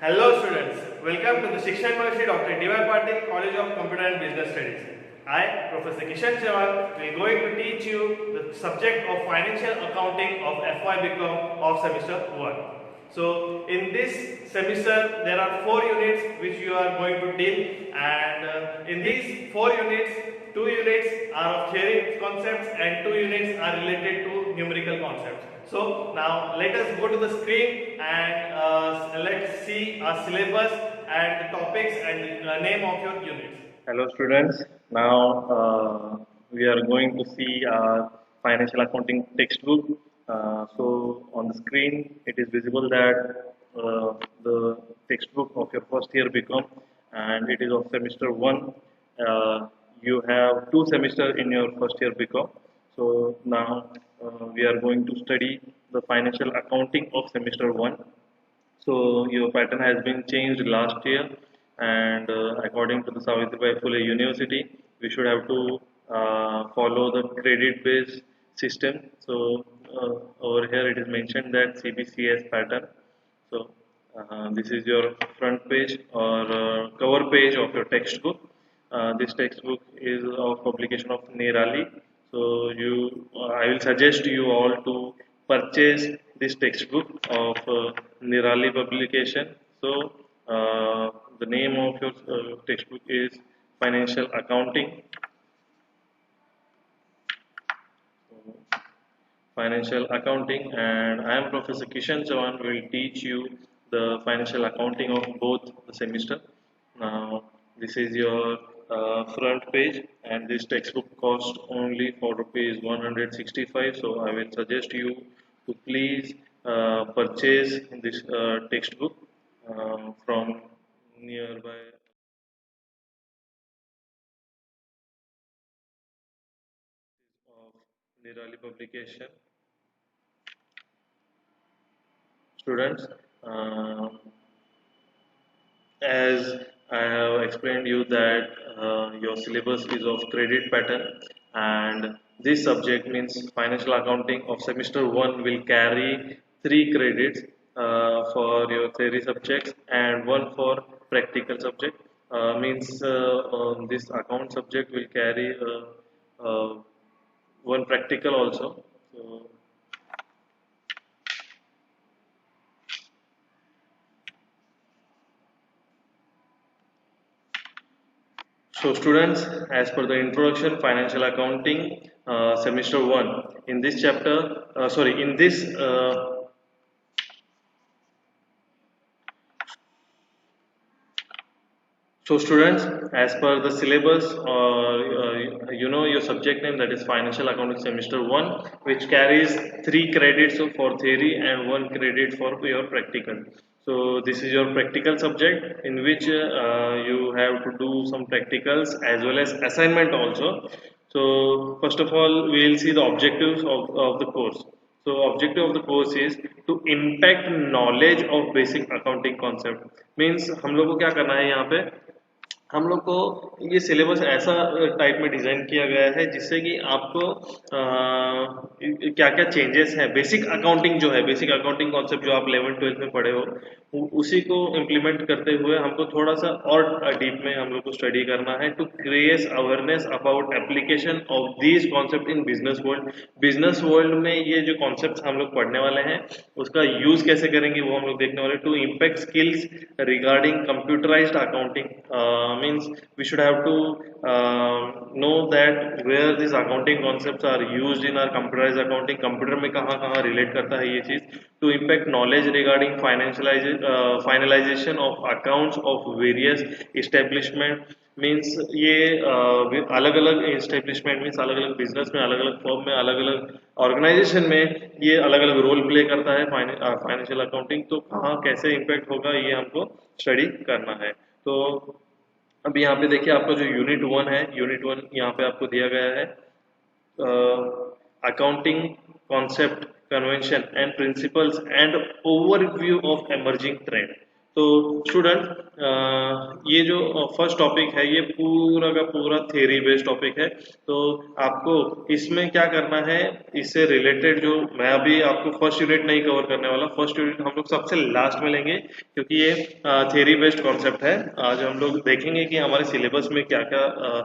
Hello students, welcome to the Shikshan University Dr. D.Y. Patil College of Computer and Business Studies. I, Professor Kishan Chawal, will going to teach you the subject of financial accounting of FY BCom of semester 1. So in this semester there are 4 units which you are going to deal, and in these 4 units, 2 units are of theory concepts and 2 units are related to numerical concepts. So now let us go to the screen and let's see our syllabus and the topics and the name of your units. Hello students, now we are going to see our financial accounting textbook. So on the screen it is visible that the textbook of your first year BCom, and it is of semester 1. You have 2 semesters in your first year BCom. So now we are going to study the financial accounting of semester 1. So your pattern has been changed last year, and according to the Savitribai Phule University, we should have to follow the credit-based system. So over here it is mentioned that CBCS pattern. So this is your front page or cover page of your textbook. This textbook is of publication of Nirali. So I will suggest you all to purchase this textbook of Nirali publication. So the name of your textbook is Financial Accounting. Financial Accounting, and I am Professor Kishan Chavan. Will teach you the financial accounting of both the semester. Now this is your front page, and this textbook cost only for rupees 165. So I will suggest you to please purchase this textbook from nearby of Nirali publication. Students, as I have explained you that your syllabus is of credit pattern, and this subject means financial accounting of semester 1 will carry 3 credits for your theory subjects and 1 for practical subject. Means this account subject will carry 1 practical also. So students, as per the introduction, financial accounting, semester 1, in this chapter, in this, so students, as per the syllabus, you know your subject name, that is financial accounting semester 1, which carries 3 credits for theory and 1 credit for your practical. So this is your practical subject, in which you have to do some practicals as well as assignment also. So first of all, we will see the objectives of the course. So objective of the course is to impact knowledge of basic accounting concept. Means हम लोग को क्या करना है यहाँ पे, हम लोग को ये सिलेबस ऐसा टाइप में डिजाइन किया गया है जिससे कि आपको क्या क्या चेंजेस हैं, बेसिक अकाउंटिंग जो है, बेसिक अकाउंटिंग कॉन्सेप्ट जो आप 11th-12th में पढ़े हो, उसी को इम्प्लीमेंट करते हुए हमको थोड़ा सा और डीप में हम लोग को स्टडी करना है to create awareness about application of these concept in business world. Business world में ये जो कॉन्सेप्ट हम लोग पढ़ने वाले हैं उसका यूज कैसे करेंगे वो हम लोग देखने वाले. To impact skills regarding computerised accounting, means we should have to know that where these accounting concepts are used in our computerized accounting, computer में कहाँ कहाँ रिलेट करता है ये चीज. To impact knowledge regarding finalisation of accounts of various establishment. Means ये अलग अलग इस्टेब्लिशमेंट मीन्स अलग अलग बिजनेस में, अलग अलग फर्म में, अलग अलग ऑर्गेनाइजेशन में ये अलग अलग रोल प्ले करता है फाइनेंशियल अकाउंटिंग. तो कहाँ कैसे इम्पैक्ट होगा ये हमको स्टडी करना है. तो अब यहाँ पे देखिए आपका जो यूनिट 1 है, यूनिट 1 यहाँ पे आपको दिया गया है accounting concept, convention and principles and overview of emerging trend. तो स्टूडेंट ये जो फर्स्ट टॉपिक है ये पूरा का पूरा थ्योरी बेस्ड टॉपिक है। तो आपको इसमें क्या करना है, इससे रिलेटेड जो मैं अभी आपको फर्स्ट यूनिट नहीं कवर करने वाला, फर्स्ट यूनिट हम लोग सबसे लास्ट में लेंगे क्योंकि ये थ्योरी बेस्ड कॉन्सेप्ट है। आज हम लोग देखेंगे कि हमारे सिलेबस में क्या क्या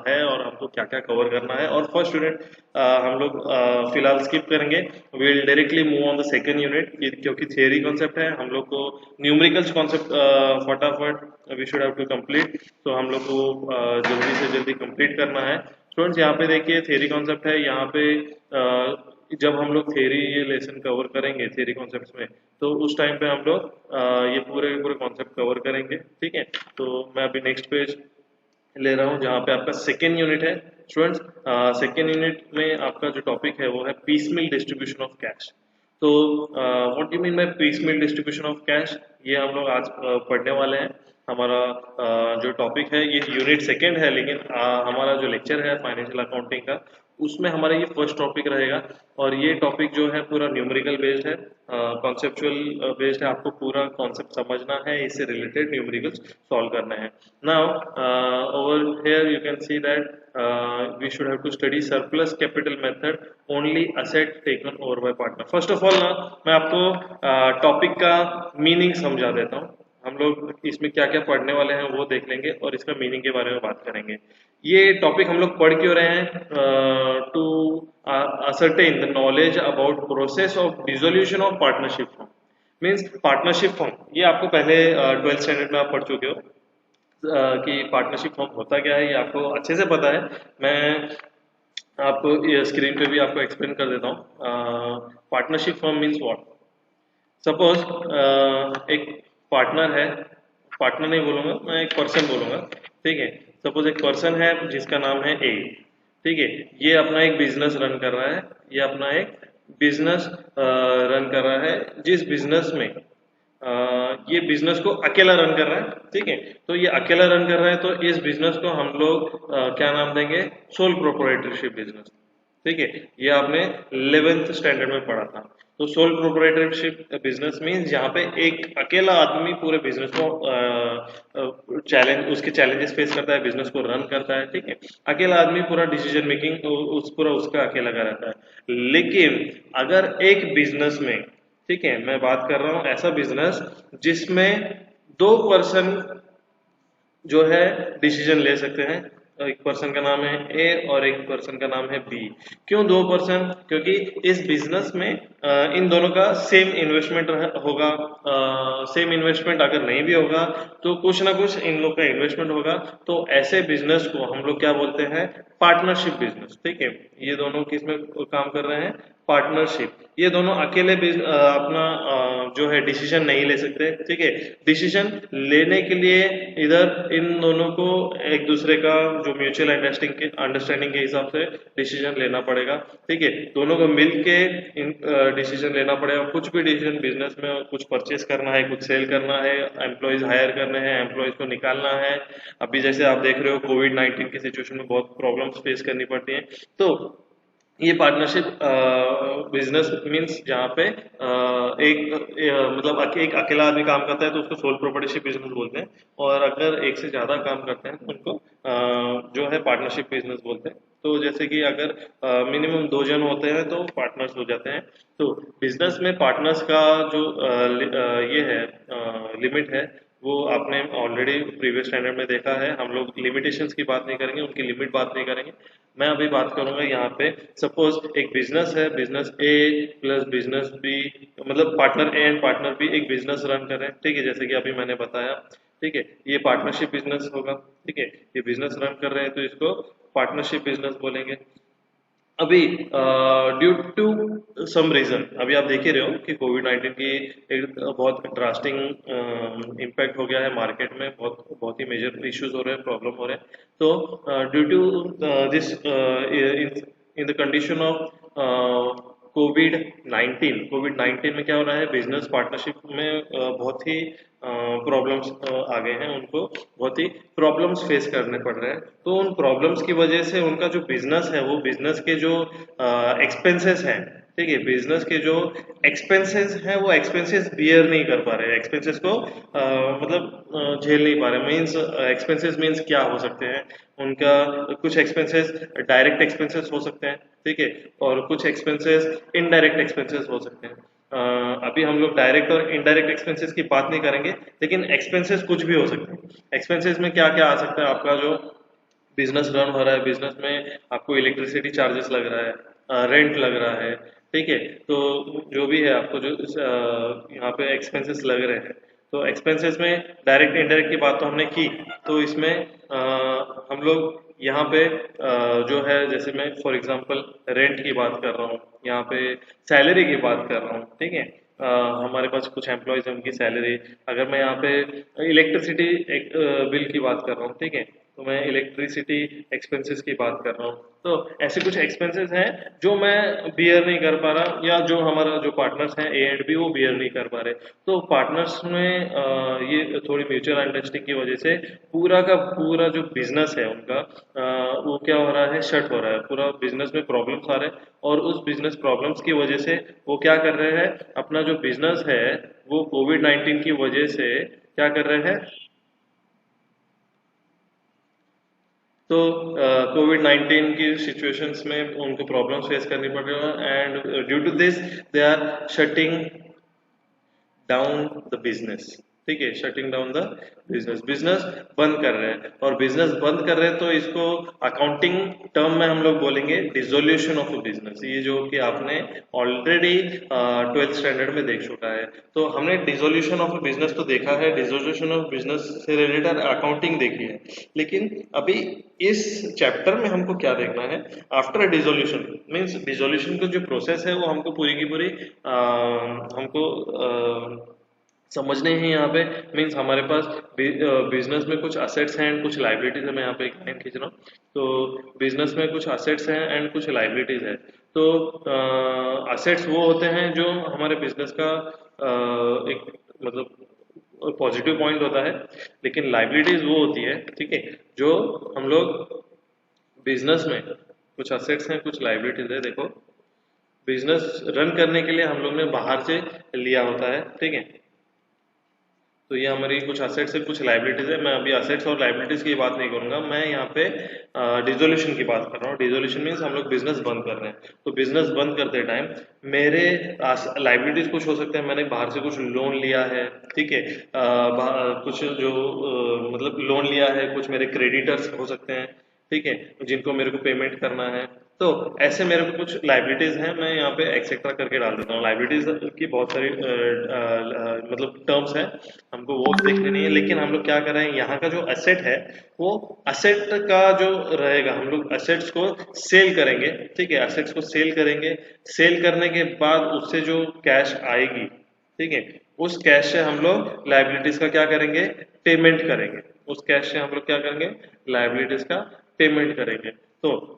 है और हमको क्या क्या कवर करना है। और फर्स्ट यूनिट हम लोग फिलहाल स्किप करेंगे, will directly move on the second unit क्योंकि थियरी कॉन्सेप्ट है। हम लोग को न्यूमेरिकल्स कॉन्सेप्ट फटाफट we should have to complete, तो हम लोग को जल्दी से जल्दी कंप्लीट करना है। स्टूडेंट्स यहाँ पे देखिए थियरी कॉन्सेप्ट है, यहाँ पे जब हम लोग थियरी ये लेसन कवर करेंगे थियरी कॉन्सेप्ट्स में, तो उस टाइम पे हम लोग ये पूरे के पूरे कॉन्सेप्ट कवर करेंगे, ठीक है। तो मैं अभी नेक्स्ट पेज ले रहा हूँ जहाँ पे आपका सेकेंड यूनिट है। स्टूडेंट्स सेकेंड यूनिट में आपका जो टॉपिक है वो है पीसमील डिस्ट्रीब्यूशन ऑफ कैश। तो what you mean by piecemeal distribution of cash, ये हम लोग आज पढ़ने वाले हैं। हमारा जो टॉपिक है ये यूनिट सेकेंड है, लेकिन हमारा जो लेक्चर है फाइनेंशियल अकाउंटिंग का उसमें हमारा ये फर्स्ट टॉपिक रहेगा। और ये टॉपिक जो है पूरा न्यूमेरिकल बेस्ड है, कॉन्सेप्चुअल बेस्ड है। आपको पूरा कॉन्सेप्ट समझना है, इससे रिलेटेड न्यूमेरिकल्स सॉल्व करने हैं। Now over here you can see that we should have to study surplus capital method only asset taken over by partner. First of all ना मैं आपको टॉपिक का मीनिंग समझा देता हूँ। हम लोग इसमें क्या क्या पढ़ने वाले हैं वो देख लेंगे और इसका मीनिंग के बारे में बात करेंगे। ये टॉपिक हम लोग पढ़ क्यों रहे हैं, to ascertain the knowledge about process of dissolution of partnership firm, means partnership form. ये आपको पहले 12th स्टैंडर्ड में आप पढ़ चुके हो कि पार्टनरशिप फॉर्म होता क्या है, ये आपको अच्छे से पता है। मैं आपको ये स्क्रीन पे भी आपको एक्सप्लेन कर देता हूँ। Partnership form means what. Suppose एक पार्टनर है, पार्टनर नहीं बोलूंगा मैं, एक पर्सन बोलूंगा, ठीक है। सपोज एक पर्सन है जिसका नाम है ए, ठीक है। ये अपना एक बिजनेस रन कर रहा है, ये अपना एक बिजनेस रन कर रहा है, जिस बिजनेस में ये बिजनेस को अकेला रन कर रहा है, ठीक है। तो ये अकेला रन कर रहा है, तो इस बिजनेस को हम लोग क्या नाम देंगे, सोल प्रोप्राइटरशिप बिजनेस, ठीक है। ये आपने 11th स्टैंडर्ड में पढ़ा था। तो सोल प्रोप्राइटरशिप बिजनेस मीन्स जहाँ पे एक अकेला आदमी पूरे बिजनेस को उसके चैलेंजेस फेस करता है, बिजनेस को रन करता है, ठीक है। अकेला आदमी पूरा डिसीजन मेकिंग पूरा उसका अकेला का रहता है। लेकिन अगर एक बिजनेस में, ठीक है, मैं बात कर रहा हूँ ऐसा बिजनेस जिसमें दो पर्सन जो है डिसीजन ले सकते हैं, एक पर्सन का नाम है ए और एक पर्सन का नाम है बी। क्यों दो पर्सन, क्योंकि इस बिजनेस में इन दोनों का सेम इन्वेस्टमेंट होगा। सेम इन्वेस्टमेंट अगर नहीं भी होगा तो कुछ ना कुछ इन लोग का इन्वेस्टमेंट होगा। तो ऐसे बिजनेस को हम लोग क्या बोलते हैं, पार्टनरशिप बिजनेस, ठीक है। ये दोनों किसमें काम कर रहे हैं, पार्टनरशिप। ये दोनों अकेले अपना जो है डिसीजन नहीं ले सकते, ठीक है। डिसीजन लेने के लिए इधर इन दोनों को एक दूसरे का जो म्यूचुअल अंडरस्टैंडिंग के हिसाब से डिसीजन लेना पड़ेगा, ठीक है। दोनों को मिलके डिसीजन लेना पड़ेगा। कुछ भी डिसीजन बिजनेस में, कुछ परचेस करना है, कुछ सेल करना है, एम्प्लॉयज हायर करने हैं, एम्प्लॉयज को निकालना है। अभी जैसे आप देख रहे हो कोविड-19 की सिचुएशन में बहुत प्रॉब्लम्स फेस करनी पड़ती है। तो ये पार्टनरशिप बिजनेस मीन्स जहाँ पे मतलब एक अकेला आदमी काम करता है तो उसको सोल प्रोप्राइटरशिप बिजनेस बोलते हैं, और अगर एक से ज्यादा काम करते हैं तो उनको जो है पार्टनरशिप बिजनेस बोलते हैं। तो जैसे कि अगर मिनिमम 2 जन होते हैं तो पार्टनर्स हो जाते हैं। तो बिजनेस में पार्टनर्स का जो ये है लिमिट है, वो आपने ऑलरेडी प्रीवियस स्टैंडर्ड में देखा है। हम लोग लिमिटेशंस की बात नहीं करेंगे, उनकी लिमिट बात नहीं करेंगे। मैं अभी बात करूंगा यहाँ पे, सपोज एक बिजनेस है, business A plus business B, मतलब partner A and partner B एक बिजनेस रन कर रहे हैं, ठीक है, जैसे कि अभी मैंने बताया, ठीक है। ये पार्टनरशिप बिजनेस होगा, ठीक है। ये बिजनेस रन कर रहे हैं तो इसको पार्टनरशिप बिजनेस बोलेंगे। अभी ड्यू टू सम रीजन, अभी आप देख ही रहे हो कि कोविड-19 की एक बहुत ड्रास्टिक इम्पैक्ट हो गया है मार्केट में, बहुत ही मेजर इश्यूज हो रहे हैं, प्रॉब्लम हो रहे हैं। तो due to this in the condition of covid में क्या हो रहा है, बिजनेस पार्टनरशिप में बहुत ही प्रॉब्लम्स आ गए हैं, उनको बहुत ही प्रॉब्लम्स फेस करने पड़ रहे हैं। तो उन प्रॉब्लम्स की वजह से उनका जो बिजनेस है, वो बिजनेस के जो एक्सपेंसेस हैं, ठीक है। बिजनेस के जो एक्सपेंसेस हैं वो एक्सपेंसेस बियर नहीं कर पा रहे, एक्सपेंसेस को झेल नहीं पा रहे। मीन्स एक्सपेंसेस मीन्स क्या हो सकते हैं उनका, कुछ एक्सपेंसेस डायरेक्ट एक्सपेंसेस हो सकते हैं, ठीक है, और कुछ एक्सपेंसेस इनडायरेक्ट एक्सपेंसेस हो सकते हैं। अभी हम लोग डायरेक्ट और इनडायरेक्ट एक्सपेंसेस की बात नहीं करेंगे, लेकिन एक्सपेंसेस कुछ भी हो सकते हैं। एक्सपेंसेस में क्या क्या आ सकता है, आपका जो बिजनेस रन हो रहा है, बिजनेस में आपको इलेक्ट्रिसिटी चार्जेस लग रहा है, रेंट लग रहा है, ठीक है, तो जो भी है आपको जो यहाँ पे एक्सपेंसेस लग रहे हैं, तो एक्सपेंसेस में डायरेक्ट इनडायरेक्ट की बात तो हमने की। तो इसमें हम लोग यहाँ पे जो है, जैसे मैं फॉर एग्जांपल रेंट की बात कर रहा हूँ, यहाँ पे सैलरी की बात कर रहा हूँ, ठीक है। हमारे पास कुछ एम्प्लॉयज हैं, उनकी सैलरी, अगर मैं यहाँ पे इलेक्ट्रिसिटी बिल की बात कर रहा हूँ, ठीक है, तो मैं इलेक्ट्रिसिटी एक्सपेंसेस की बात कर रहा हूँ। तो ऐसे कुछ एक्सपेंसेस हैं जो मैं बियर नहीं कर पा रहा, या जो हमारा जो पार्टनर्स हैं ए एंड बी वो बियर नहीं कर पा रहे। तो पार्टनर्स में ये थोड़ी म्यूचुअल अंडरस्टैंडिंग की वजह से पूरा का पूरा जो बिजनेस है उनका, वो क्या हो रहा है, शट हो रहा है, पूरा बिजनेस में प्रॉब्लम्स आ रहे हैं। और उस बिजनेस प्रॉब्लम्स की वजह से वो क्या कर रहे हैं, अपना जो बिजनेस है वो कोविड-19 की वजह से क्या कर रहे हैं, तो कोविड-19 की सिचुएशंस में उनको प्रॉब्लम्स फेस करनी पड़ रही है, and due to this they are shutting down the business, ठीक है, shutting down the business, business बंद कर रहे हैं। और बिजनेस बंद कर रहे हैं तो इसको अकाउंटिंग टर्म में हम लोग बोलेंगे डिसोल्यूशन ऑफ अ बिजनेस, ये जो कि आपने ऑलरेडी 12th स्टैंडर्ड में देख चुका है। तो हमने डिसोल्यूशन ऑफ अ बिजनेस तो देखा है, डिसोल्यूशन ऑफ बिजनेस से रिलेटेड अकाउंटिंग देखी है, लेकिन अभी इस चैप्टर में हमको क्या देखना है, आफ्टर डिसोल्यूशन मीन्स डिसोल्यूशन का जो प्रोसेस है वो हमको पूरी की पूरी हमको समझने हैं यहाँ पे। मीन्स हमारे पास बिजनेस में कुछ असेट्स हैं एंड कुछ लाइबिलिटीज है। मैं यहाँ पे एक लाइन खींच रहा हूँ। तो बिजनेस में कुछ असेट्स हैं एंड कुछ लाइबिलिटीज है। तो असेट्स वो होते हैं जो हमारे बिजनेस का एक पॉजिटिव पॉइंट होता है, लेकिन लाइबिलिटीज वो होती है, ठीक है, जो हम लोग बिजनेस में कुछ असेट्स हैं कुछ लाइबिलिटीज है। देखो, बिजनेस रन करने के लिए हम लोग ने बाहर से लिया होता है, ठीक है, तो ये हमारी कुछ असेट्स है कुछ लाइबिलिटीज है। मैं अभी असेट्स और लाइबिलिटीज की बात नहीं करूंगा, मैं यहाँ पे डिसोल्यूशन की बात कर रहा हूँ। डिसोल्यूशन मीन्स हम लोग बिजनेस बंद कर रहे हैं। तो बिजनेस बंद करते टाइम मेरे लाइबिलिटीज कुछ हो सकते हैं, मैंने बाहर से कुछ लोन लिया है, ठीक है, कुछ जो लोन लिया है, कुछ मेरे क्रेडिटर्स हो सकते हैं, ठीक है, जिनको मेरे को पेमेंट करना है। तो ऐसे मेरे को कुछ लाइबिलिटीज हैं, मैं यहाँ पे एक्सेट्रा करके डाल देता हूँ। लाइबिलिटीज की बहुत सारी टर्म्स हैं, हमको वो देखने नहीं है, लेकिन हम लोग क्या कर रहे हैं, यहाँ का जो एसेट है वो एसेट का जो रहेगा, हम लोग एसेट्स को सेल करेंगे, ठीक है, एसेट्स को सेल करेंगे। सेल करने के बाद उससे जो कैश आएगी, ठीक है, उस कैश से हम लोग लाइबिलिटीज का क्या करेंगे, पेमेंट करेंगे। उस कैश से हम लोग क्या करेंगे, लाइबिलिटीज का पेमेंट करेंगे। तो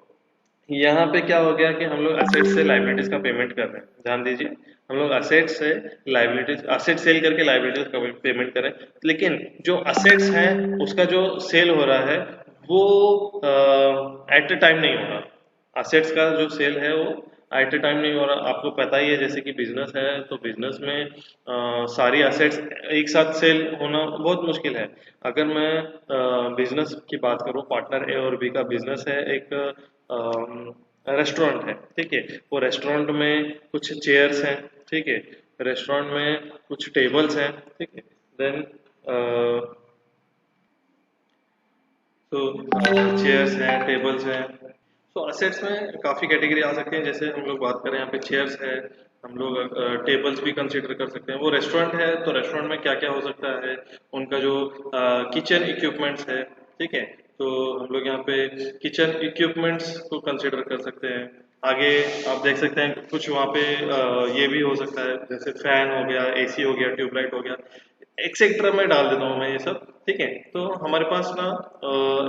यहाँ पे क्या हो गया कि हम लोग असेट से लाइबिलिटीज का पेमेंट कर रहे हैं। ध्यान दीजिए, हम लोग असेट से लाइबिलिटीज, असेट सेल करके लाइबिलिटीज का पेमेंट करें, लेकिन जो असेट्स हैं उसका जो सेल हो रहा है वो एट अ टाइम नहीं हो रहा। असेट्स का जो सेल है वो एट अ टाइम नहीं हो रहा। आपको पता ही है, जैसे कि बिजनेस है, तो बिजनेस में सारी असेट्स एक साथ सेल होना बहुत मुश्किल है। अगर मैं बिजनेस की बात करूं, पार्टनर ए और बी का बिजनेस है, एक रेस्टोरेंट है, ठीक है, वो रेस्टोरेंट में कुछ चेयर्स हैं, ठीक है, रेस्टोरेंट में कुछ टेबल्स हैं, ठीक है, देन तो चेयर्स हैं, टेबल्स हैं। तो असेट्स में काफ़ी कैटेगरी आ सकती हैं। जैसे हम लोग बात करें, यहाँ पे चेयर्स है, हम लोग टेबल्स भी कंसीडर कर सकते हैं। वो रेस्टोरेंट है, तो रेस्टोरेंट में क्या क्या हो सकता है, उनका जो किचन इक्विपमेंट्स है, ठीक है, तो हम लोग यहाँ पे किचन इक्विपमेंट्स को कंसीडर कर सकते हैं। आगे आप देख सकते हैं कुछ वहाँ पे ये भी हो सकता है, जैसे फैन हो गया, एसी हो गया, ट्यूबलाइट हो गया, एक्सेट्रा में डाल देता हूँ मैं ये सब, ठीक है। तो हमारे पास ना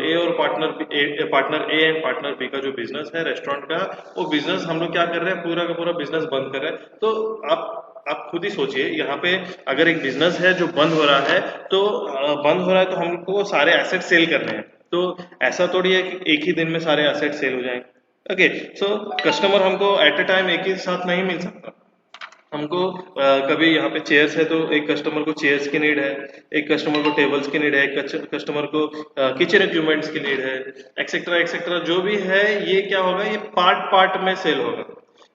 ए और partner A and partner B का जो बिजनेस है रेस्टोरेंट का, वो बिजनेस हम लोग क्या कर रहे हैं, पूरा का पूरा बिजनेस बंद कर रहे हैं। तो आप खुद ही सोचिए, यहाँ पे अगर एक बिजनेस है जो बंद हो रहा है, तो बंद हो रहा है तो हमको सारे एसेट सेल करने हैं। तो ऐसा थोड़ी है कि एक ही दिन में सारे एसेट सेल हो जाएंगे, ओके, सो कस्टमर हमको एट अ टाइम एक ही साथ नहीं मिल सकता। हमको कभी यहाँ पे चेयर्स है तो एक कस्टमर को चेयर्स की नीड है, एक कस्टमर को टेबल्स की नीड है, एक कस्टमर को किचन इक्विपमेंट्स की नीड है, एक्सेट्रा एक्सेट्रा जो भी है। ये क्या होगा, ये पार्ट पार्ट में सेल होगा।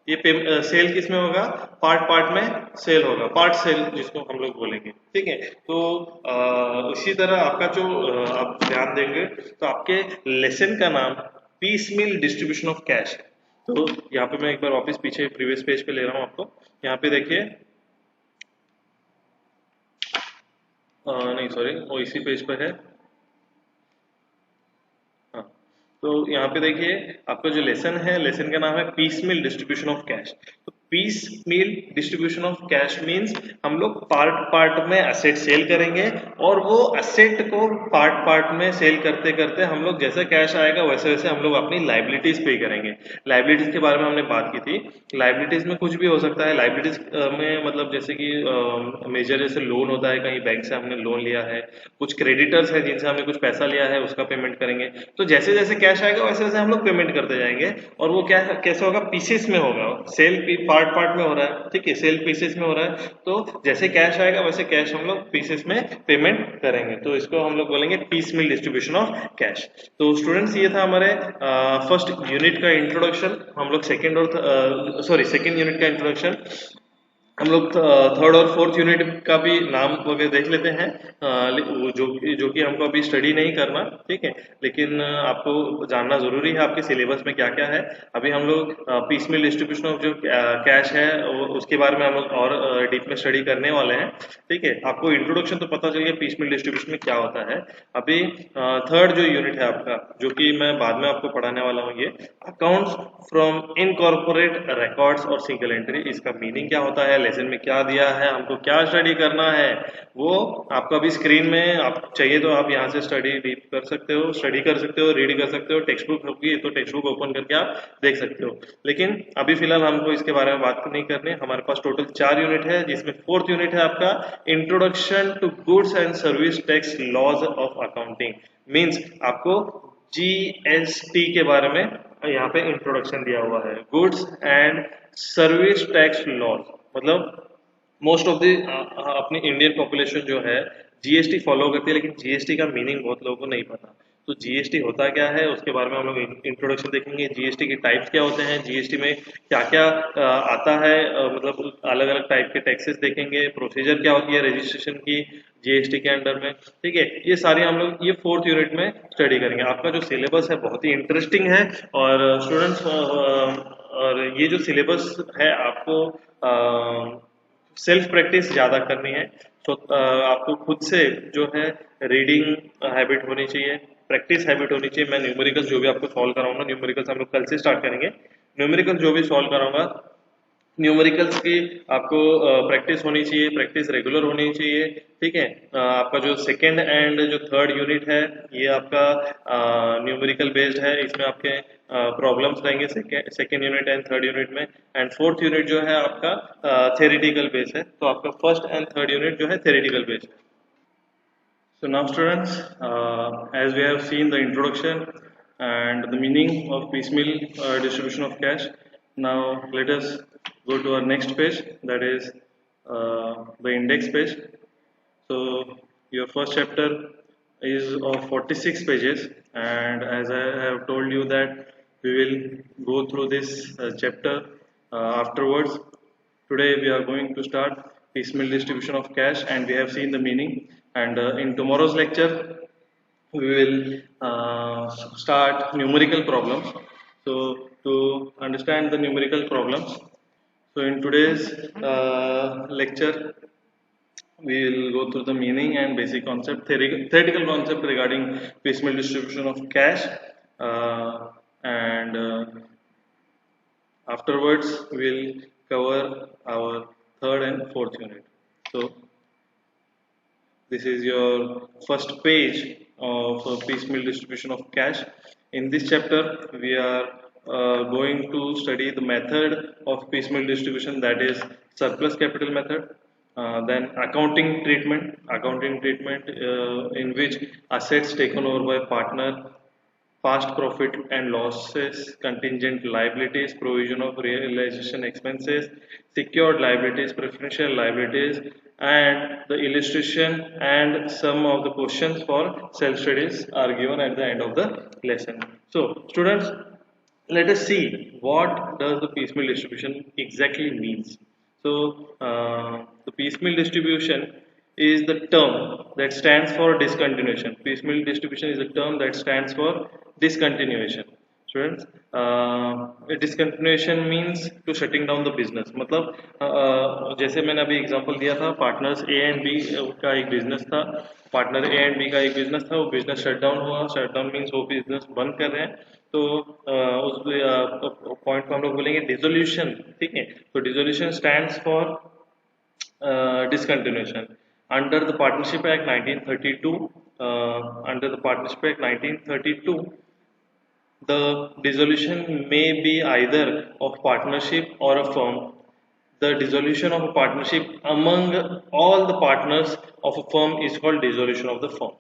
ये सेल किस में होगा, पार्ट पार्ट में सेल होगा, पार्ट सेल जिसको हम लोग बोलेंगे। ठीक है, तो इसी तरह आपका जो आप ध्यान देंगे तो आपके लेसन का नाम piece meal distribution of cash है। तो यहाँ पे मैं एक बार वापस पीछे प्रीवियस पेज पे ले रहा हूँ आपको। यहाँ पे देखिए, नहीं सॉरी, वो इसी पेज पे है। हाँ, तो यहाँ पे देखिए आपका जो लेसन है, लेसन का नाम है piece meal distribution of cash. तो piece meal distribution of cash means हम लोग पार्ट पार्ट में एसेट सेल करेंगे, और वो एसेट को पार्ट पार्ट में सेल करते करते हम लोग जैसे कैश आएगा वैसे वैसे हम लोग अपनी लाइबिलिटीज पे करेंगे। लाइबिलिटीज के बारे में हमने बात की थी। लाइबिलिटीज में कुछ भी हो सकता है। लाइबिलिटीज में मतलब जैसे कि मेजर जैसे लोन होता है, कहीं बैंक से हमने लोन लिया है, कुछ क्रेडिटर्स है जिनसे हमने कुछ पैसा लिया है उसका पेमेंट करेंगे। तो जैसे जैसे कैश आएगा वैसे वैसे हम लोग पेमेंट करते जाएंगे। और वो क्या कैसे होगा, पीसेस में होगा। सेल पार्ट पार्ट में हो रहा है, ठीक है, सेल पीसेस में हो रहा है। तो जैसे कैश आएगा वैसे कैश हम लोग पीसेस में पेमेंट करेंगे। तो इसको हम लोग बोलेंगे piecemeal distribution of cash. तो स्टूडेंट्स ये था हमारे फर्स्ट यूनिट का इंट्रोडक्शन। हम लोग सेकेंड और सॉरी सेकेंड यूनिट का इंट्रोडक्शन। हम लोग थर्ड और फोर्थ यूनिट का भी नाम वगैरह देख लेते हैं। वो जो कि हमको अभी स्टडी नहीं करना, ठीक है, लेकिन आपको जानना जरूरी है आपके सिलेबस में क्या क्या है। अभी हम लोग पीसमिल डिस्ट्रीब्यूशन ऑफ जो कैश है उसके बारे में हम लोग और डीप में स्टडी करने वाले हैं। ठीक है, आपको इंट्रोडक्शन तो पता चल गया पीसमिल डिस्ट्रीब्यूशन में क्या होता है। अभी थर्ड जो यूनिट है आपका, जो कि मैं बाद में आपको पढ़ाने वाला हूँ, ये अकाउंट्स फ्रॉम इनकॉर्पोरेट रिकॉर्ड्स और सिंगल एंट्री। इसका मीनिंग क्या होता है, लेसन में क्या दिया है, हमको क्या स्टडी करना है, वो आपको अभी स्क्रीन में आप चाहिए तो आप यहाँ से स्टडी डीप कर सकते हो, स्टडी कर सकते हो, रीड कर सकते हो। टेक्स्ट बुक होगी तो टेक्स्ट बुक ओपन करके आप देख सकते हो। लेकिन अभी फिलहाल हमको इसके बारे में बात नहीं करनी। हमारे पास टोटल 4 यूनिट है, जिसमें फोर्थ यूनिट है आपका introduction to goods and service tax laws of accounting. Means आपको जीएसटी के बारे में यहाँ पे इंट्रोडक्शन दिया हुआ है। Goods and service tax laws मतलब मोस्ट ऑफ द अपनी इंडियन पॉपुलेशन जो है जीएसटी फॉलो करती है, लेकिन जीएसटी का मीनिंग बहुत लोगों को नहीं पता। तो जीएसटी होता क्या है उसके बारे में हम लोग इंट्रोडक्शन देखेंगे। जीएसटी के टाइप्स क्या होते हैं, जीएसटी में क्या क्या आता है, मतलब अलग अलग टाइप के टैक्सेस देखेंगे, प्रोसीजर क्या होती है रजिस्ट्रेशन की जीएसटी के अंडर में। ठीक है, ये सारे हम लोग ये फोर्थ यूनिट में स्टडी करेंगे। आपका जो सिलेबस है बहुत ही इंटरेस्टिंग है। और स्टूडेंट्स और ये जो सिलेबस है आपको सेल्फ प्रैक्टिस ज़्यादा करनी है। तो आपको खुद से जो है रीडिंग हैबिट होनी चाहिए, प्रैक्टिस हैबिट होनी चाहिए। मैं न्यूमेरिकल्स जो भी आपको सॉल्व कराऊंगा, न्यूमेरिकल्स हम लोग कल से स्टार्ट करेंगे। न्यूमेरिकल्स जो भी सॉल्व कराऊंगा, न्यूमेरिकल्स की आपको प्रैक्टिस होनी चाहिए, प्रैक्टिस रेगुलर होनी चाहिए। ठीक है, आपका जो सेकेंड एंड जो थर्ड यूनिट है ये आपका न्यूमेरिकल बेस्ड है। इसमें आपके प्रॉब्लम्स रहेंगे second unit and third unit में। एंड फोर्थ यूनिट जो है आपका थेरेटिकल बेस है। तो आपका फर्स्ट एंड थर्ड यूनिट जो है थेरेटिकल बेस है। So now students, as we have seen the introduction and the meaning of piecemeal distribution of cash, now let us go to our next page, that is the index page. So your first chapter is of 46 pages, and as I have told you that we will go through this chapter afterwards. Today we are going to start piecemeal distribution of cash, and we have seen the meaning. And in tomorrow's lecture, we will start numerical problems. So to understand the numerical problems, so in today's lecture, we will go through the meaning and basic concept, theoretical concept regarding piecemeal distribution of cash, and afterwards we'll cover our third and fourth unit. So this is your first page of piecemeal distribution of cash. In this chapter we are going to study the method of piecemeal distribution, that is surplus capital method. Then accounting treatment in which assets taken over by partner past profit and losses, contingent liabilities, provision of realization expenses, secured liabilities, preferential liabilities, and the illustration and some of the questions for self studies are given at the end of the lesson. So, students, let us see what does the piecemeal distribution exactly means. So, the piecemeal distribution is the term that stands for discontinuation. Piecemeal distribution is a term that stands for discontinuation. Students, discontinuation means to shutting down the business. मतलब जैसे मैंने अभी example दिया था, partners A and B का एक business था, partner A and B का एक बिजनेस था, वो बिजनेस शट डाउन हुआ, शट डाउन मीन्स वो बिजनेस बंद कर रहे हैं, तो उस पॉइंट को हम लोग बोलेंगे डिसोल्यूशन, ठीक है। तो dissolution stands for discontinuation. Under the Partnership Act 1932, under the Partnership Act 1932, the dissolution may be either of partnership or a firm. The dissolution of a partnership among all the partners of a firm is called dissolution of the firm.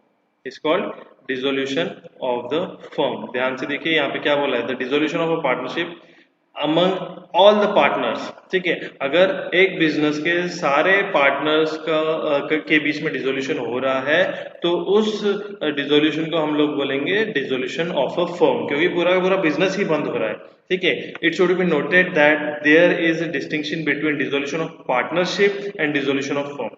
It's called dissolution of the firm. ध्यान से देखिए यहाँ पे क्या बोला है, the dissolution of a partnership among all the partners, ठीक है। अगर एक बिजनेस के सारे पार्टनर्स के बीच में डिसोल्यूशन हो रहा है तो उस डिसोल्यूशन को हम लोग बोलेंगे डिसोल्यूशन ऑफ अ फर्म, क्योंकि पूरा का पूरा बिजनेस ही बंद हो रहा है, ठीक है। It should be noted that there is a distinction between dissolution of partnership and dissolution of firm.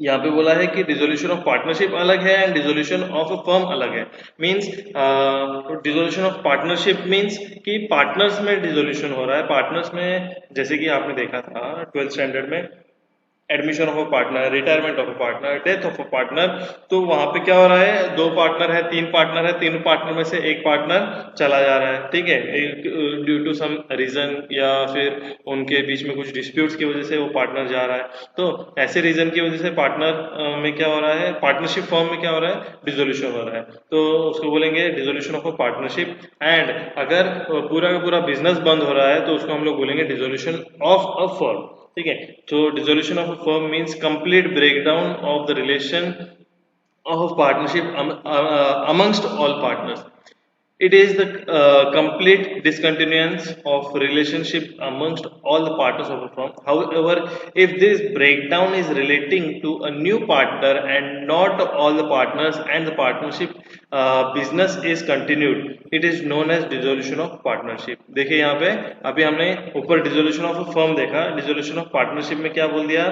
यहाँ पे बोला है कि डिसोल्यूशन ऑफ पार्टनरशिप अलग है and dissolution of a firm अलग है। Means dissolution of partnership means कि पार्टनर्स में डिसोल्यूशन हो रहा है, पार्टनर्स में जैसे कि आपने देखा था 12th स्टैंडर्ड में admission of a partner, retirement of a partner, death of a partner, तो वहां पे क्या हो रहा है, दो पार्टनर है, तीन पार्टनर है, तीनों पार्टनर में से एक पार्टनर चला जा रहा है, ठीक है, ड्यू टू सम रीजन या फिर उनके बीच में कुछ डिस्प्यूट्स की वजह से वो पार्टनर जा रहा है। तो ऐसे रीजन की वजह से पार्टनर में क्या हो रहा है, पार्टनरशिप फॉर्म में क्या हो रहा है, डिसोल्यूशन हो रहा है, तो उसको बोलेंगे dissolution of a partnership. And अगर पूरा का पूरा बिजनेस बंद हो रहा है तो उसको हम लोग बोलेंगे डिसोल्यूशन ऑफ अ फर्म, ठीक है। तो dissolution of a firm means complete breakdown of the relation of partnership amongst all partners. It is the complete discontinuance of relationship amongst all the partners of a firm. However, if this breakdown is relating to a new partner and not all the partners and the partnership business is continued, it is known as dissolution of partnership. देखिए यहाँ पे अभी हमने ऊपर dissolution of a firm देखा, dissolution of partnership में क्या बोल दिया,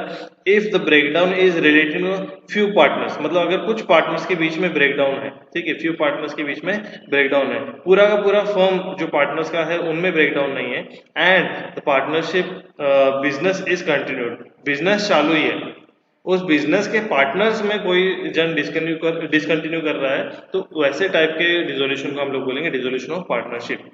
if the breakdown is relating to few partners, मतलब अगर कुछ partners के बीच में breakdown है, ठीक है, few partners के बीच में breakdown है, पूरा का पूरा फर्म जो पार्टनर्स का है उनमें ब्रेकडाउन नहीं है, and the partnership business is continued, business चालू ही है, उस बिजनेस के पार्टनर्स में कोई जन डिसकंटिन्यू कर रहा है, तो वैसे टाइप के डिसोल्यूशन को हम लोग बोलेंगे dissolution of partnership.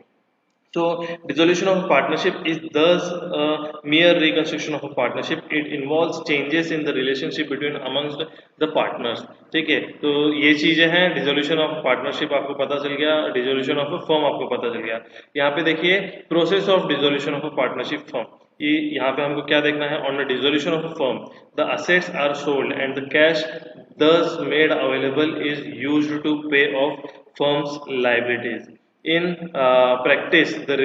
So, dissolution of a partnership is thus a mere reconstruction of a partnership. It involves changes in the relationship between amongst the partners. ठीक है, तो ये चीजें हैं, डिसोल्यूशन ऑफ पार्टनरशिप आपको पता चल गया, डिसोल्यूशन ऑफ अ फर्म आपको पता चल गया। यहाँ पे देखिए process of dissolution of a partnership firm, ये यहाँ पे हमको क्या देखना है, on the dissolution of a firm the assets are sold and the cash thus made available is used to pay off firm's liabilities. In practice, the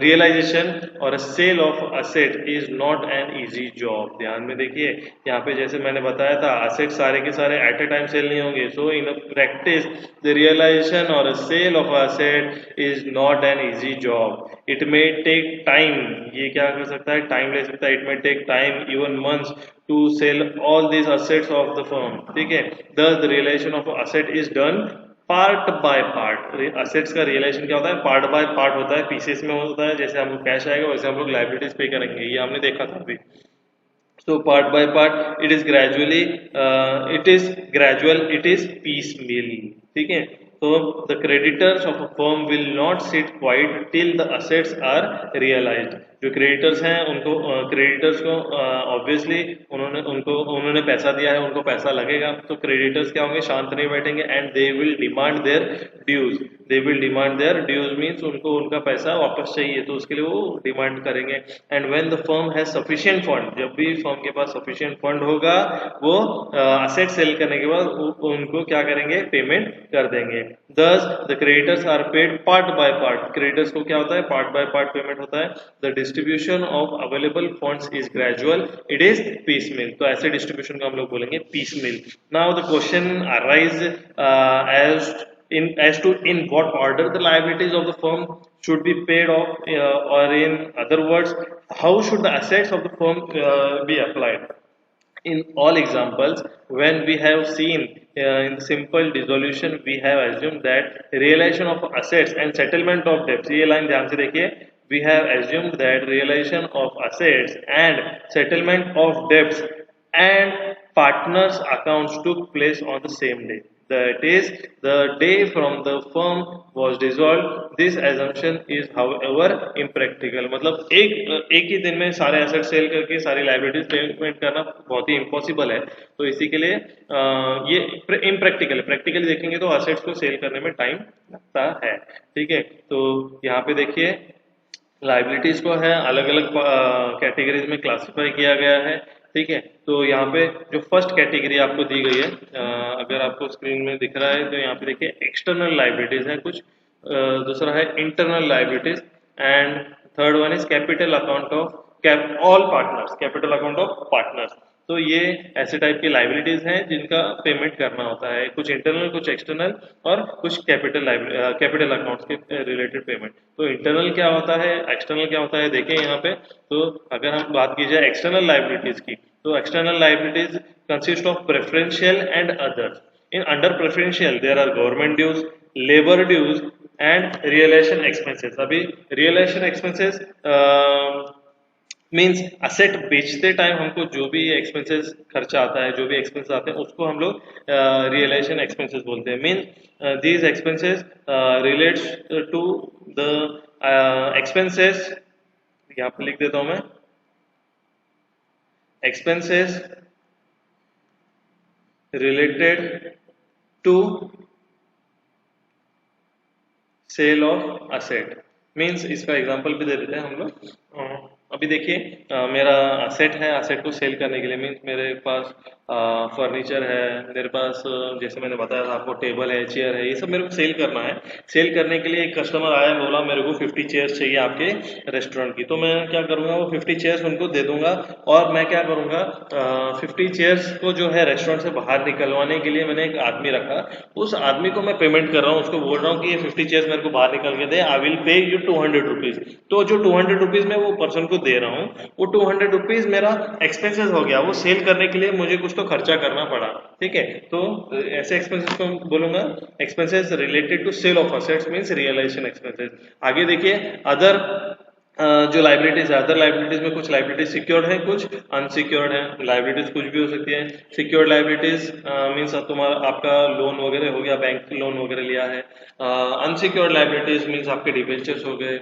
realization or a sale of asset is not an easy job. ध्यान में देखिए, यहाँ पे जैसे मैंने बताया था asset सारे के सारे at a time sell नहीं होंगे, so in a practice the realization or a sale of asset is not an easy job. It may take time, ये क्या कर सकता है, टाइम ले सकता है, it may take time even months to sell all these assets of the firm, ठीक है। Thus the realization of asset is done part by part. Assets का रियलाइजेशन क्या होता है, पार्ट बाय पार्ट होता है, पीसेस में होता है, जैसे हमको कैश आएगा वैसे हम लोग लाइबिलिटीज पे करेंगे, ये हमने देखा था अभी। So part by part, it is gradual, it is piecemeal, ठीक है। So the creditors of a firm will not sit quiet till the assets are realized. जो क्रेडिटर्स हैं उनको क्रेडिटर्स को ऑब्वियसली उन्होंने पैसा दिया है, उनको पैसा लगेगा, तो क्रेडिटर्स क्या होंगे, शांत नहीं बैठेंगे and they will demand their dues. They will demand their dues means उनको उनका पैसा वापस चाहिए, तो उसके लिए वो डिमांड करेंगे। And when the firm has sufficient fund, जब भी फर्म के पास सफिशिएंट फंड होगा वो असेट सेल करने के बाद उनको क्या करेंगे, पेमेंट कर देंगे। Thus the creditors are paid part by part। creditors को क्या होता है, पार्ट बाय पार्ट पेमेंट होता है। The distribution of available funds is gradual, it is piecemeal। तो ऐसे डिस्ट्रीब्यूशन को हम लोग बोलेंगे piecemeal। Now the question arise as to in what order the liabilities of the firm should be paid off, or in other words how should the assets of the firm be applied। In all examples, when we have seen in simple dissolution, we have assumed that realization of assets and settlement of debts, ये line ध्यान से देखिए, we have assumed that realization of assets and settlement of debts and partners accounts took place on the same day, that is the day from the firm was dissolved। this assumption is however impractical। मतलब एक ही दिन में सारे asset cell करके सारी liabilities payment करना बहुत ही impossible है, तो इसी के लिए ये इम्प्रैक्टिकल है। प्रैक्टिकली देखेंगे तो असेट्स को सेल करने में टाइम लगता है, ठीक है। तो यहाँ पे देखिए लाइबिलिटीज को है अलग अलग कैटेगरीज में क्लासिफाई किया गया है, ठीक है। तो यहाँ पे जो फर्स्ट कैटेगरी आपको दी गई है, अगर आपको स्क्रीन में दिख रहा है तो यहाँ पे देखिए एक्सटर्नल लाइबिलिटीज है कुछ, दूसरा है internal liabilities and third one is capital account of all partners, capital account of partners. तो ये ऐसे टाइप की लाइबिलिटीज हैं जिनका पेमेंट करना होता है, कुछ इंटरनल कुछ एक्सटर्नल और कुछ कैपिटल अकाउंट्स के रिलेटेड पेमेंट। तो इंटरनल क्या होता है, एक्सटर्नल क्या होता है, देखें यहाँ पे। तो अगर हम बात की जाए एक्सटर्नल लाइबिलिटीज की, तो external liabilities consist of preferential and others. In under preferential there are government dues, labour dues and realisation expenses. अभी रियलाइजेशन एक्सपेंसेस मीन्स असेट बेचते टाइम हमको जो भी एक्सपेंसेस खर्चा आता है, जो भी एक्सपेंसेस आते हैं उसको हम लोग रियलाइजेशन एक्सपेंसेस बोलते हैं। Mean these expenses relates to the expenses, यहाँ पे लिख देता हूं मैं, expenses related to sale of asset. Means इसका एग्जांपल भी दे देते हैं हम लोग। अभी देखिए मेरा असेट है, असेट को सेल करने के लिए मीन्स मेरे पास फर्नीचर है, मेरे पास जैसे मैंने बताया था आपको टेबल है, चेयर है, ये सब मेरे को सेल करना है। सेल करने के लिए एक कस्टमर आया, बोला मेरे को 50 चेयर्स चाहिए आपके रेस्टोरेंट की। तो मैं क्या करूँगा, वो 50 चेयर्स उनको दे दूंगा और मैं क्या करूँगा 50 चेयर्स को जो है रेस्टोरेंट से बाहर निकलवाने के लिए मैंने एक आदमी रखा। उस आदमी को मैं पेमेंट कर रहा हूँ, उसको बोल रहा हूँ कि ये 50 चेयर्स मेरे को बाहर निकल के दे, I will pay you 200 rupees. तो जो 200 रुपीज मैं वो पर्सन को दे रहा हूँ, वो 200 रुपीज मेरा एक्सपेंसेस हो गया। वो सेल करने के लिए मुझे कुछ तो खर्चा करना पड़ा, ठीक है। तो ऐसे एक्सपेंसेस को बोलूंगा expenses related to sale of assets means realisation expenses. आगे देखिए अदर जो लाइबिलिटीज है, अदर लाइबिलिटीज में कुछ लाइबिलिटीज सिक्योर्ड है, कुछ अनसिक्योर्ड है। लाइबिलिटीज कुछ भी हो सकती है। सिक्योर्ड लाइबिलिटीज मीन्स तुम्हारा आपका लोन वगैरह हो गया, बैंक लोन वगैरह लिया है। अनसिक्योर्ड लाइबिलिटीज मीन्स आपके डिबेंचर्स हो गए,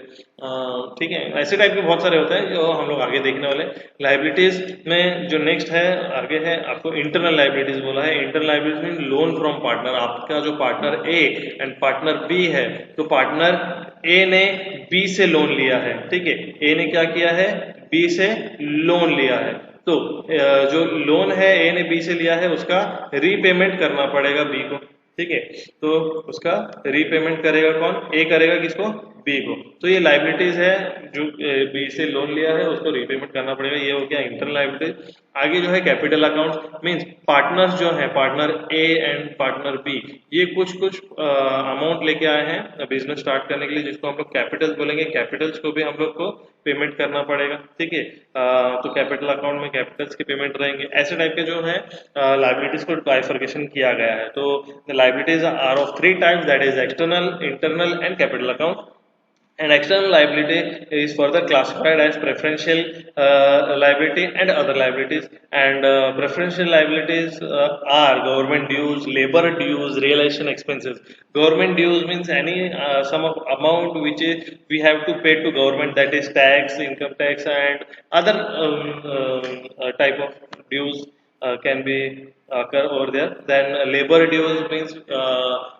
ठीक है। ऐसे टाइप के बहुत सारे होते हैं जो हम लोग आगे देखने वाले। लाइबिलिटीज में जो नेक्स्ट है आगे है आपको इंटरनल लाइबिलिटीज बोला है। Internal liabilities mean loan from partner. आपका जो partner A and partner B है, तो पार्टनर ए ने बी से लोन लिया है, ठीक है। ए ने क्या किया है, बी से लोन लिया है। तो जो लोन है ए ने बी से लिया है उसका रीपेमेंट करना पड़ेगा बी को, ठीक है। तो उसका रीपेमेंट करेगा कौन, ए करेगा किसको, बी को। तो ये लाइबिलिटीज है जो बी से लोन लिया है उसको रीपेमेंट करना पड़ेगा, ये हो गया इंटरनल लाइबिलिटीज। आगे जो है कैपिटल अकाउंट मींस पार्टनर्स जो है, partner A and partner B, ये कुछ अमाउंट लेके आए हैं बिजनेस स्टार्ट करने के लिए, जिसको हम लोग कैपिटल्स बोलेंगे। कैपिटल्स को भी हम लोग को पेमेंट करना पड़ेगा, ठीक है। तो कैपिटल अकाउंट में कैपिटल्स के पेमेंट रहेंगे। ऐसे टाइप के जो है लाइबिलिटीज को बाइफर्केशन किया गया है। तो the liabilities are of 3 types, that is external, internal and capital account. And external liability is further classified as preferential liability and other liabilities. And preferential liabilities are government dues, labor dues, realization expenses. Government dues means any sum of amount which is we have to pay to government, that is tax, income tax, and other type of dues can be occur over there. Then labor dues means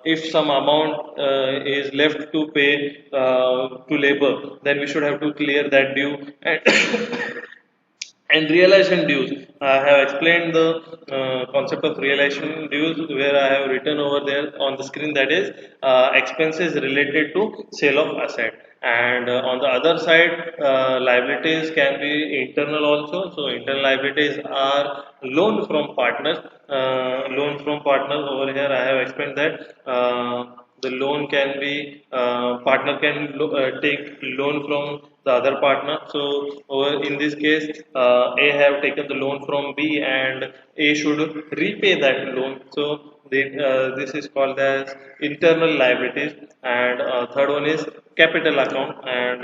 if some amount is left to pay to labor, then we should have to clear that due. And and realization dues, I have explained the concept of realization dues where I have written over there on the screen, that is expenses related to sale of asset. And on the other side, liabilities can be internal also. So internal liabilities are loan from partners. Loan from partners, over here I have explained that the loan can be partner can take loan from the other partner. So over in this case, A have taken the loan from B and A should repay that loan. So this is called as internal liabilities. And third one is capital account. And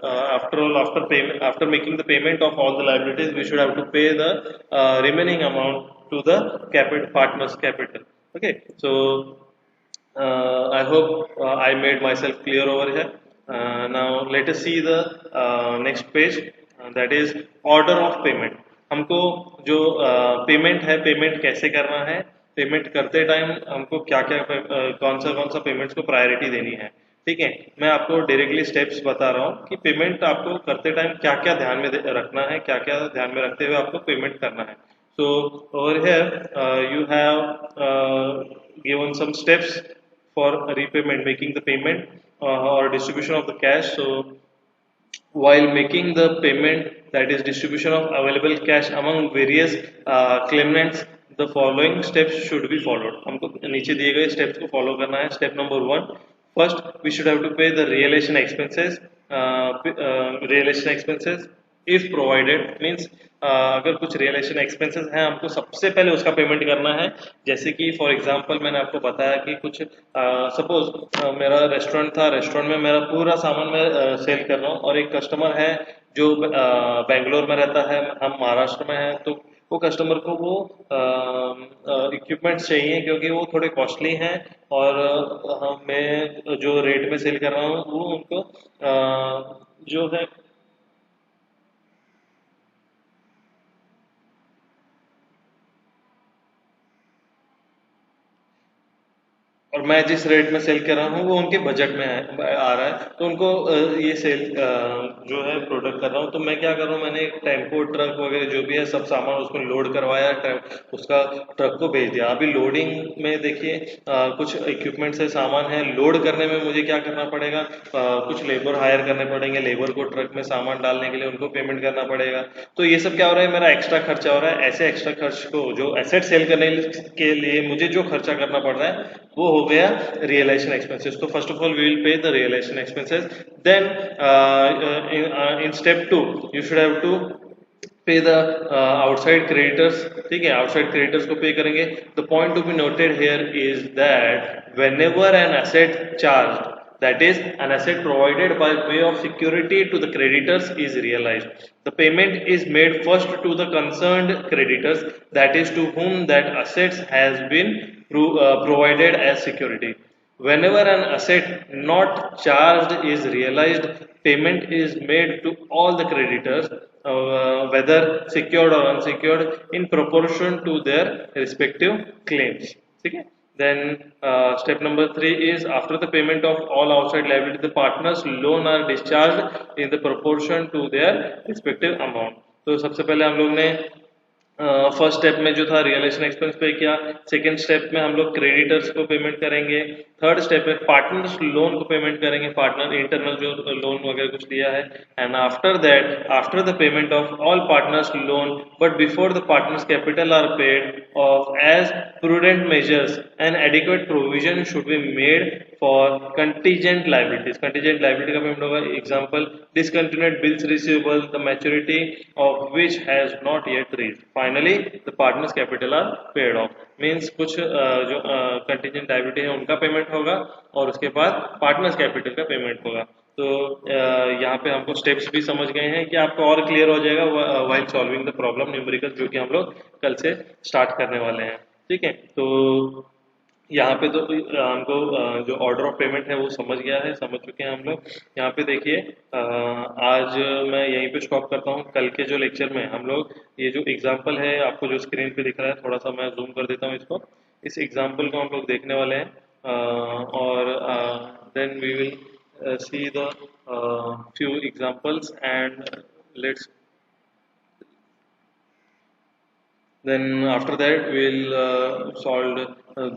after all, after payment, after making the payment of all the liabilities, we should have to pay the remaining amount to the partner's capital. Okay, so I hope I made myself clear over here. Now let us see the next page, that is order of payment. हमको जो payment है, payment कैसे करना है, payment करते time हमको क्या क्या कौन सा पेमेंट्स को प्रायोरिटी देनी है. ठीक है, मैं आपको डायरेक्टली स्टेप्स बता रहा हूँ कि पेमेंट आपको करते टाइम क्या क्या ध्यान में रखना है, क्या क्या ध्यान में रखते हुए आपको पेमेंट करना है. So over here you have given some steps for repayment, making the payment or distribution of the cash. So while making the payment, that is distribution of available cash among various claimants, the following steps should be followed. हमको नीचे दिए गए steps को follow करना है. Step number 1, first we should have to pay the realization expenses. Realization expenses if provided means अगर कुछ realisation expenses हैं, हमको सबसे पहले उसका पेमेंट करना है. जैसे कि फॉर एग्जांपल मैंने आपको बताया कि कुछ सपोज मेरा रेस्टोरेंट था, रेस्टोरेंट में मेरा पूरा सामान मैं सेल कर रहा हूँ और एक कस्टमर है जो बेंगलोर में रहता है, हम महाराष्ट्र में हैं. तो वो कस्टमर को वो इक्विपमेंट्स चाहिए क्योंकि वो थोड़े कॉस्टली हैं और मैं जो रेट में सेल कर रहा हूँ वो उनको जो है और मैं जिस रेट में सेल कर रहा हूँ वो उनके बजट में आ रहा है. तो उनको ये सेल जो है प्रोडक्ट कर रहा हूँ. तो मैं क्या कर रहा हूँ, मैंने एक टेम्पो ट्रक वगैरह जो भी है सब सामान उसको लोड करवाया, उसका ट्रक को भेज दिया. अभी लोडिंग में देखिए कुछ इक्विपमेंट्स है, सामान है, लोड करने में मुझे क्या करना पड़ेगा, कुछ लेबर हायर करने पड़ेंगे, लेबर को ट्रक में सामान डालने के लिए उनको पेमेंट करना पड़ेगा. तो ये सब क्या हो रहा है, मेरा एक्स्ट्रा खर्चा हो रहा है. ऐसे एक्स्ट्रा खर्च को जो एसेट सेल करने के लिए मुझे जो खर्चा करना पड़ रहा है वो हो गया realization expenses. So first of all we will pay the realization expenses. Then in step 2 you should have to pay the outside creditors. ठीक है, outside creditors को pay करेंगे. The point to be noted here is that whenever an asset charged, that is an asset provided by way of security to the creditors is realized, the payment is made first to the concerned creditors, that is to whom that assets has been provided as security. Whenever an asset not charged is realized, payment is made to all the creditors, whether secured or unsecured, in proportion to their respective claims. Okay? Then step number 3 is after the payment of all outside liability, the partners loan are discharged in the proportion to their respective amount. तो सबसे पहले हम लोग ने first step में जो था realisation expense पे किया. सेकंड स्टेप में हम लोग क्रेडिटर्स को पेमेंट करेंगे. थर्ड स्टेप में पार्टनर्स लोन को पेमेंट करेंगे, पार्टनर इंटरनल जो लोन वगैरह कुछ लिया है. And after that, after the payment of all partners loan but before the partners capital are paid off as prudent measures and adequate provision should be made for contingent liabilities. Contingent liability का payment होगा. Example, discontinued bills receivable, the maturity of which has not yet reached. Finally, the partners capital are paid off. Means कुछ जो contingent liability है उनका payment होगा और उसके बाद partners capital का पेमेंट होगा. तो यहाँ पे हमको स्टेप्स भी समझ गए हैं कि आपको और क्लियर हो जाएगा while solving the problem numerical, जो कि हम लोग कल से स्टार्ट करने वाले हैं। ठीक है, तो यहाँ पे तो हमको जो ऑर्डर ऑफ पेमेंट है वो समझ गया है, समझ चुके हैं हम लोग। यहाँ पे देखिए आज मैं यहीं पे स्टॉप करता हूँ। कल के जो लेक्चर में हम लोग ये जो एग्जांपल है आपको जो स्क्रीन पे दिख रहा है, थोड़ा सा मैं जूम कर देता हूँ इसको, इस एग्जांपल को हम लोग देखने वाले हैं और then we will see the few examples and let's then after that we'll solve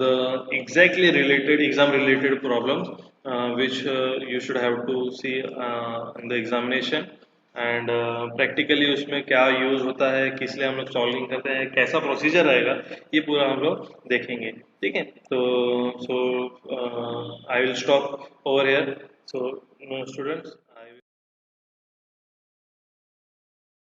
the exactly related exam related problems which you should have to see in the examination and practically उसमें क्या use होता है, किस लिए हम लोग solving करते हैं, कैसा प्रोसीजर रहेगा, ये पूरा हम लोग देखेंगे। ठीक है, तो so I will stop over here. So students